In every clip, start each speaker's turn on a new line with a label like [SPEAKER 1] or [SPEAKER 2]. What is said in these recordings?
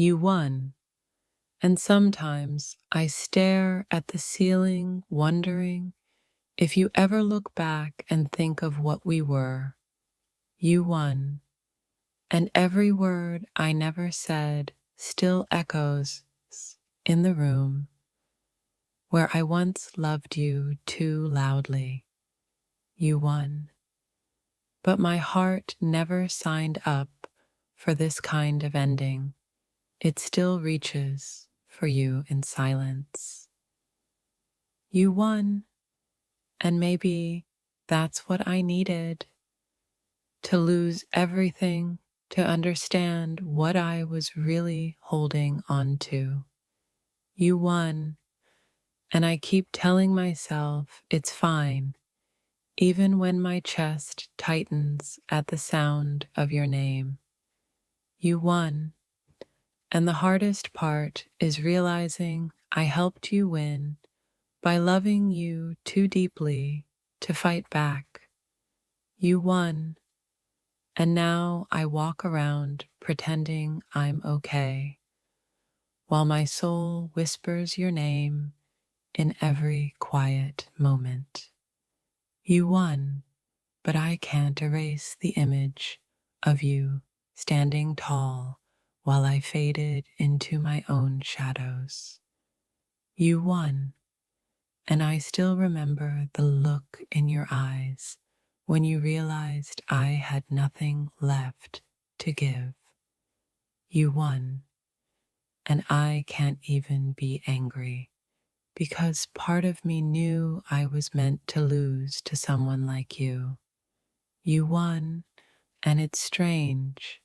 [SPEAKER 1] You won. And sometimes I stare at the ceiling, wondering if you ever look back and think of what we were. You won. And every word I never said still echoes in the room where I once loved you too loudly. You won. But my heart never signed up for this kind of ending. It still reaches for you in silence. You won, and maybe that's what I needed, to lose everything to understand what I was really holding on to. You won, and I keep telling myself it's fine, even when my chest tightens at the sound of your name. You won, and the hardest part is realizing I helped you win by loving you too deeply to fight back. You won, and now I walk around pretending I'm okay, while my soul whispers your name in every quiet moment. You won, but I can't erase the image of you standing tall while I faded into my own shadows. You won, and I still remember the look in your eyes when you realized I had nothing left to give. You won, and I can't even be angry because part of me knew I was meant to lose to someone like you. You won, and it's strange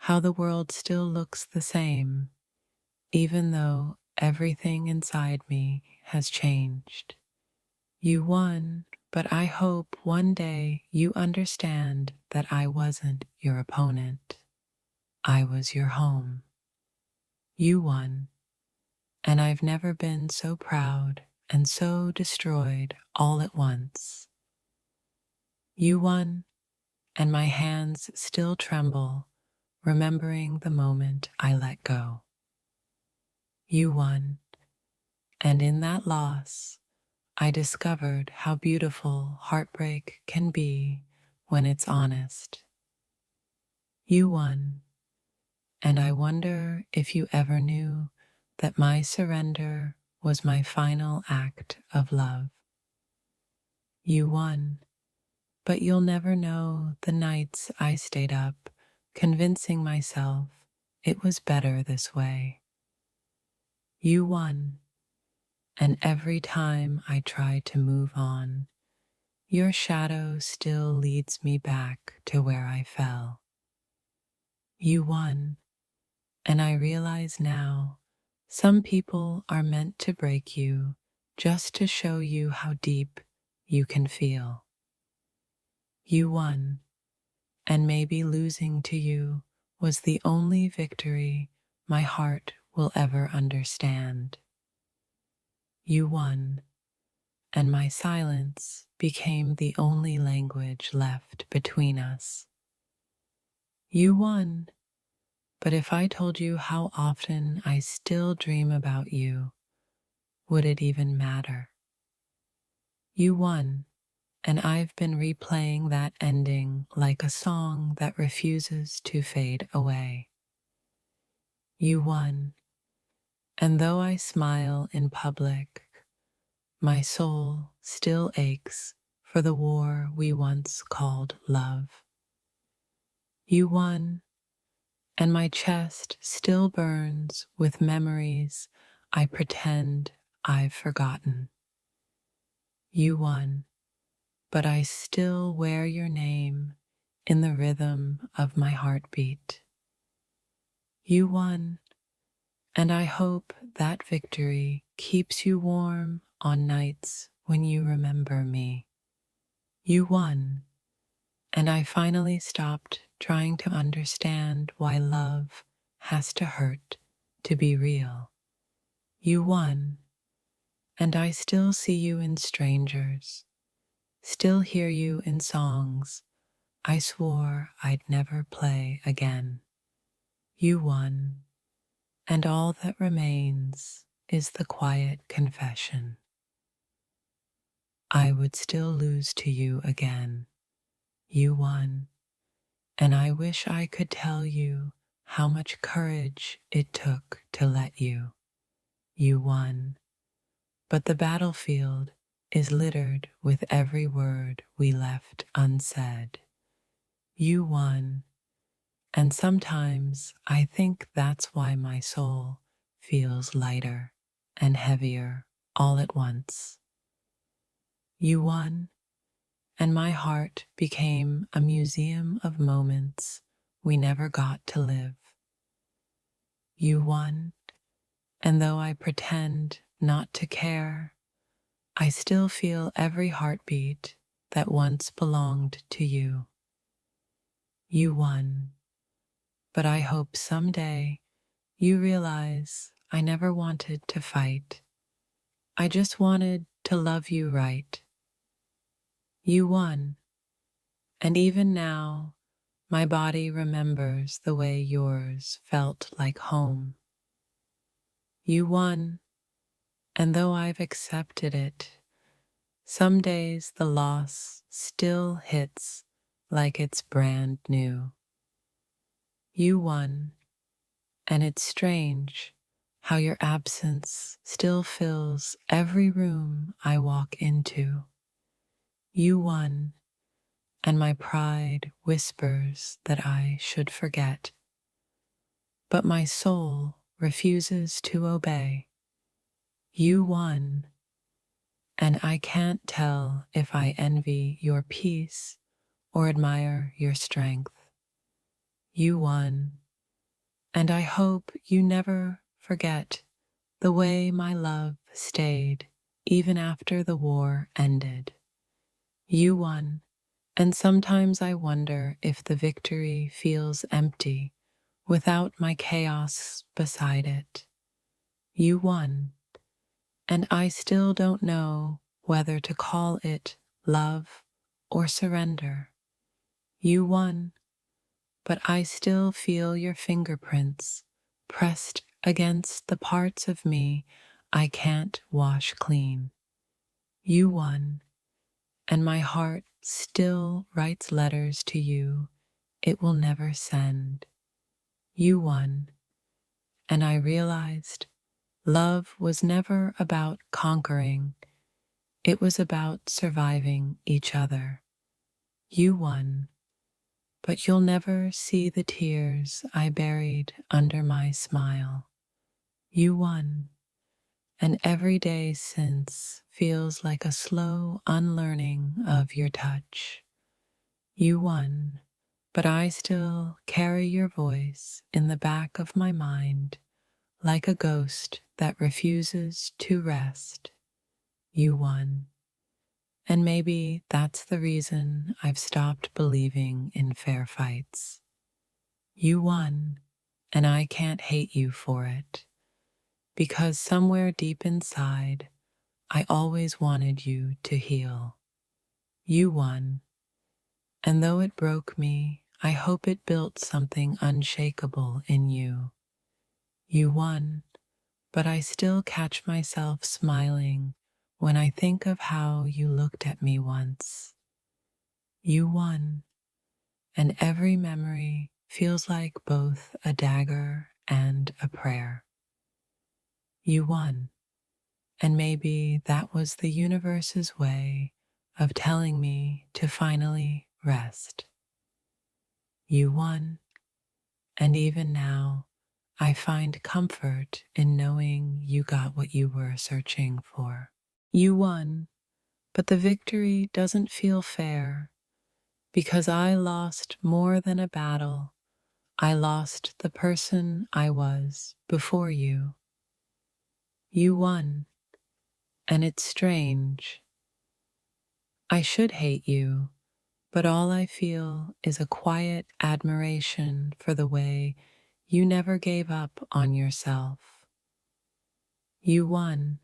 [SPEAKER 1] how the world still looks the same, even though everything inside me has changed. You won, but I hope one day you understand that I wasn't your opponent. I was your home. You won, and I've never been so proud and so destroyed all at once. You won, and my hands still tremble, remembering the moment I let go. You won, and in that loss, I discovered how beautiful heartbreak can be when it's honest. You won, and I wonder if you ever knew that my surrender was my final act of love. You won, but you'll never know the nights I stayed up, convincing myself it was better this way. You won, and every time I try to move on, your shadow still leads me back to where I fell. You won, and I realize now some people are meant to break you just to show you how deep you can feel. You won, and maybe losing to you was the only victory my heart will ever understand. You won, and my silence became the only language left between us. You won, but if I told you how often I still dream about you, would it even matter? You won, and I've been replaying that ending like a song that refuses to fade away. You won, and though I smile in public, my soul still aches for the war we once called love. You won, and my chest still burns with memories I pretend I've forgotten. You won, but I still wear your name in the rhythm of my heartbeat. You won, and I hope that victory keeps you warm on nights when you remember me. You won, and I finally stopped trying to understand why love has to hurt to be real. You won, and I still see you in strangers, still hear you in songs I swore I'd never play again. You won, and all that remains is the quiet confession. I would still lose to you again. You won, and I wish I could tell you how much courage it took to let you. You won, but the battlefield is littered with every word we left unsaid. You won, and sometimes I think that's why my soul feels lighter and heavier all at once. You won, and my heart became a museum of moments we never got to live. You won, and though I pretend not to care, I still feel every heartbeat that once belonged to you. You won, but I hope someday you realize I never wanted to fight. I just wanted to love you right. You won, and even now, my body remembers the way yours felt like home. You won, and though I've accepted it, some days the loss still hits like it's brand new. You won, and it's strange how your absence still fills every room I walk into. You won, and my pride whispers that I should forget. But my soul refuses to obey. You won, and I can't tell if I envy your peace or admire your strength. You won, and I hope you never forget the way my love stayed even after the war ended. You won, and sometimes I wonder if the victory feels empty without my chaos beside it. You won, and I still don't know whether to call it love or surrender. You won, but I still feel your fingerprints pressed against the parts of me I can't wash clean. You won, and my heart still writes letters to you it will never send. You won, and I realized love was never about conquering, it was about surviving each other. You won, but you'll never see the tears I buried under my smile. You won, and every day since feels like a slow unlearning of your touch. You won, but I still carry your voice in the back of my mind like a ghost that refuses to rest. You won, and maybe that's the reason I've stopped believing in fair fights. You won, and I can't hate you for it, because somewhere deep inside, I always wanted you to heal. You won, and though it broke me, I hope it built something unshakable in you. You won, but I still catch myself smiling when I think of how you looked at me once. You won, and every memory feels like both a dagger and a prayer. You won, and maybe that was the universe's way of telling me to finally rest. You won, and even now, I find comfort in knowing you got what you were searching for. You won, but the victory doesn't feel fair because I lost more than a battle. I lost the person I was before you. You won, and it's strange. I should hate you, but all I feel is a quiet admiration for the way you never gave up on yourself. You won,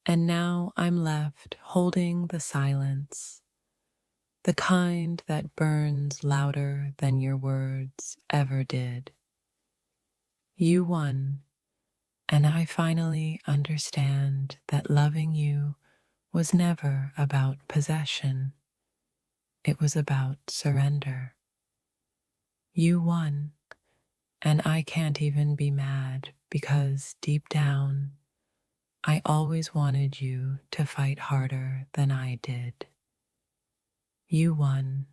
[SPEAKER 1] and now I'm left holding the silence, the kind that burns louder than your words ever did. You won, And I finally understand that loving you was never about possession. It was about surrender. You won, and I can't even be mad because deep down, I always wanted you to fight harder than I did. You won,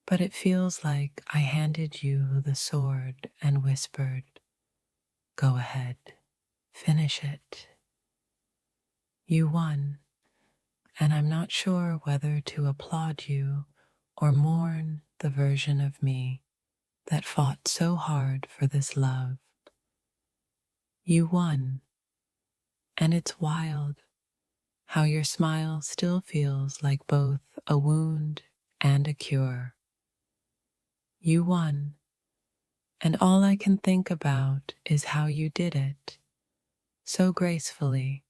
[SPEAKER 1] but it feels like I handed you the sword and whispered, "Go ahead, finish it." You won, and I'm not sure whether to applaud you or mourn the version of me that fought so hard for this love. You won, and it's wild how your smile still feels like both a wound and a cure. You won, and all I can think about is how you did it, so gracefully,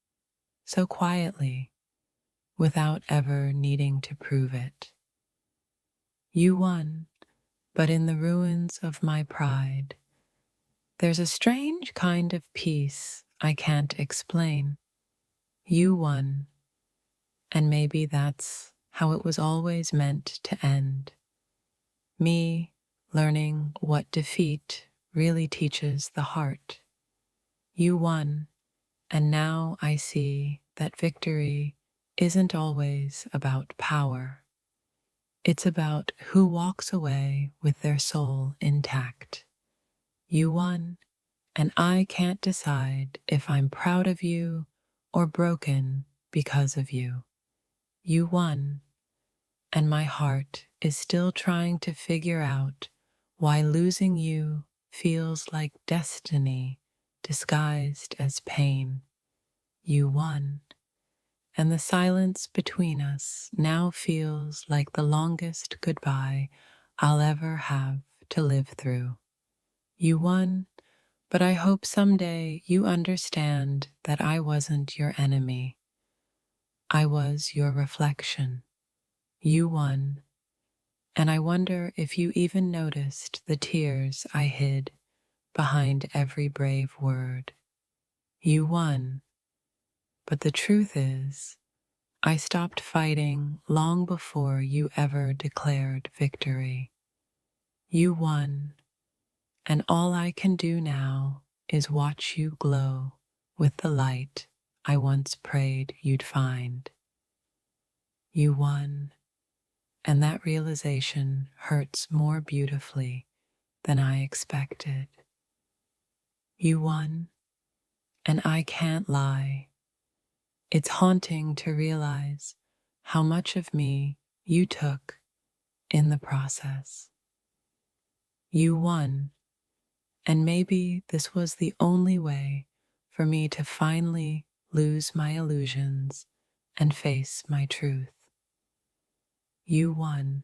[SPEAKER 1] so quietly, without ever needing to prove it. You won, but in the ruins of my pride, there's a strange kind of peace I can't explain. You won, and maybe that's how it was always meant to end. Me learning what defeat really teaches the heart. You won, and now I see that victory isn't always about power. It's about who walks away with their soul intact. You won, and I can't decide if I'm proud of you or broken because of you. You won, and my heart is still trying to figure out why losing you feels like destiny disguised as pain. You won, and the silence between us now feels like the longest goodbye I'll ever have to live through. You won, but I hope someday you understand that I wasn't your enemy. I was your reflection. You won, and I wonder if you even noticed the tears I hid behind every brave word. You won, but the truth is, I stopped fighting long before you ever declared victory. You won, and all I can do now is watch you glow with the light I once prayed you'd find. You won, and that realization hurts more beautifully than I expected. You won, and I can't lie. It's haunting to realize how much of me you took in the process. You won, and maybe this was the only way for me to finally lose my illusions and face my truth. You won,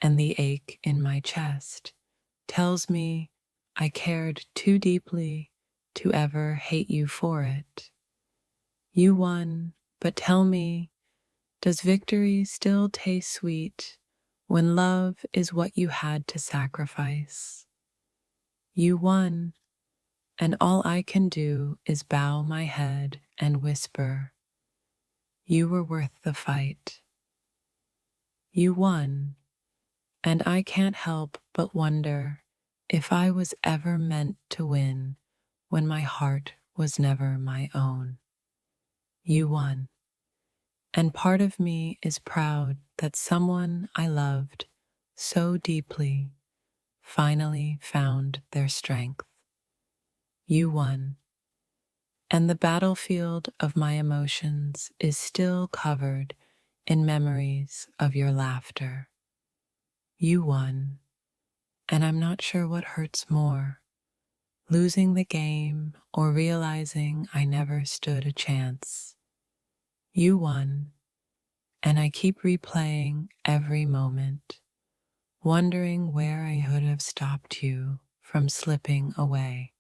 [SPEAKER 1] and the ache in my chest tells me I cared too deeply to ever hate you for it. You won, but tell me, does victory still taste sweet when love is what you had to sacrifice? You won, and all I can do is bow my head and whisper, you were worth the fight. You won, and I can't help but wonder if I was ever meant to win when my heart was never my own. You won, and part of me is proud that someone I loved so deeply finally found their strength. You won, and the battlefield of my emotions is still covered in memories of your laughter. You won, and I'm not sure what hurts more, losing the game or realizing I never stood a chance. You won, and I keep replaying every moment, wondering where I could have stopped you from slipping away.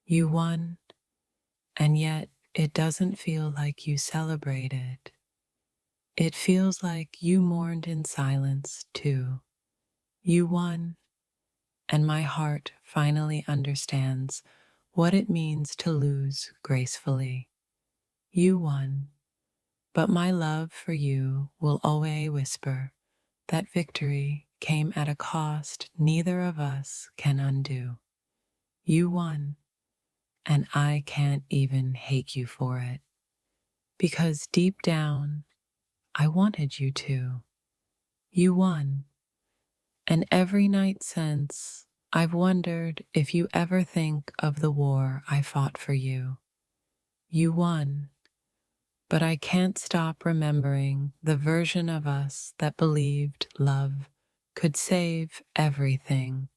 [SPEAKER 1] You won, and yet it doesn't feel like you celebrated. It feels like you mourned in silence, too. You won, and my heart finally understands what it means to lose gracefully. You won, but my love for you will always whisper that victory came at a cost neither of us can undo. You won, and I can't even hate you for it, because deep down, I wanted you to. You won, and every night since, I've wondered if you ever think of the war I fought for you. You won, but I can't stop remembering the version of us that believed love could save everything.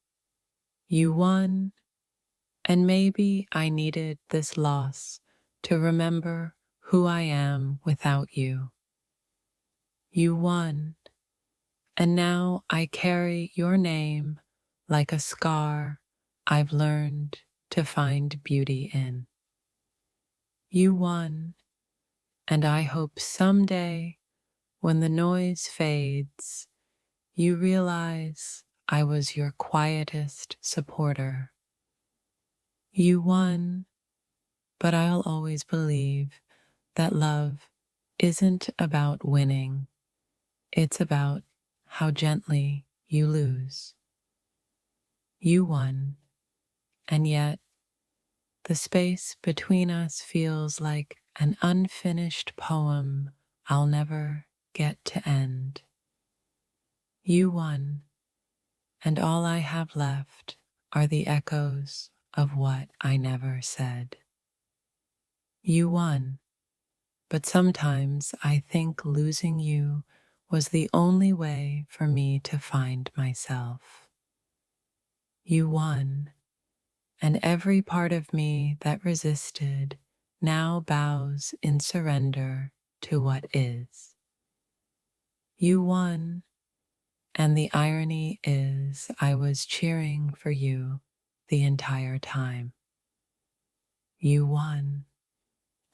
[SPEAKER 1] You won, and maybe I needed this loss to remember who I am without you. You won, and now I carry your name like a scar I've learned to find beauty in. You won, and I hope someday, when the noise fades, you realize I was your quietest supporter. You won, but I'll always believe that love isn't about winning. It's about how gently you lose. You won, and yet the space between us feels like an unfinished poem I'll never get to end. You won, and all I have left are the echoes of what I never said. You won, but sometimes I think losing you was the only way for me to find myself. You won, and every part of me that resisted now bows in surrender to what is. You won, and the irony is I was cheering for you the entire time. You won,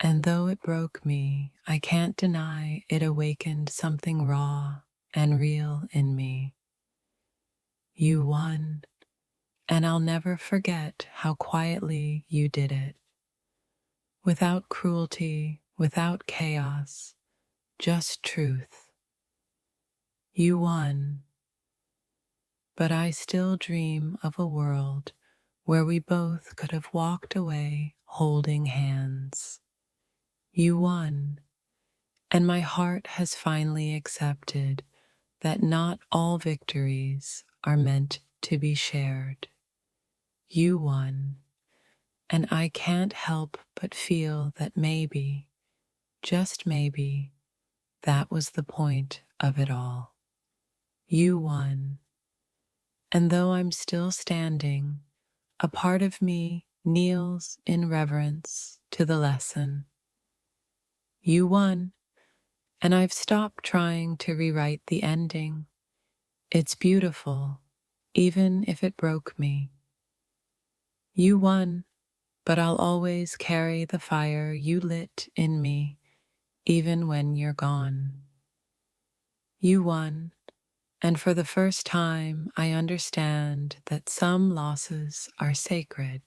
[SPEAKER 1] and though it broke me, I can't deny it awakened something raw and real in me. You won, and I'll never forget how quietly you did it. Without cruelty, without chaos, just truth. You won, but I still dream of a world where we both could have walked away holding hands. You won, and my heart has finally accepted that not all victories are meant to be shared. You won, and I can't help but feel that maybe, just maybe, that was the point of it all. You won, and though I'm still standing, a part of me kneels in reverence to the lesson. You won, and I've stopped trying to rewrite the ending. It's beautiful, even if it broke me. You won, but I'll always carry the fire you lit in me, even when you're gone. You won, and for the first time I understand that some losses are sacred.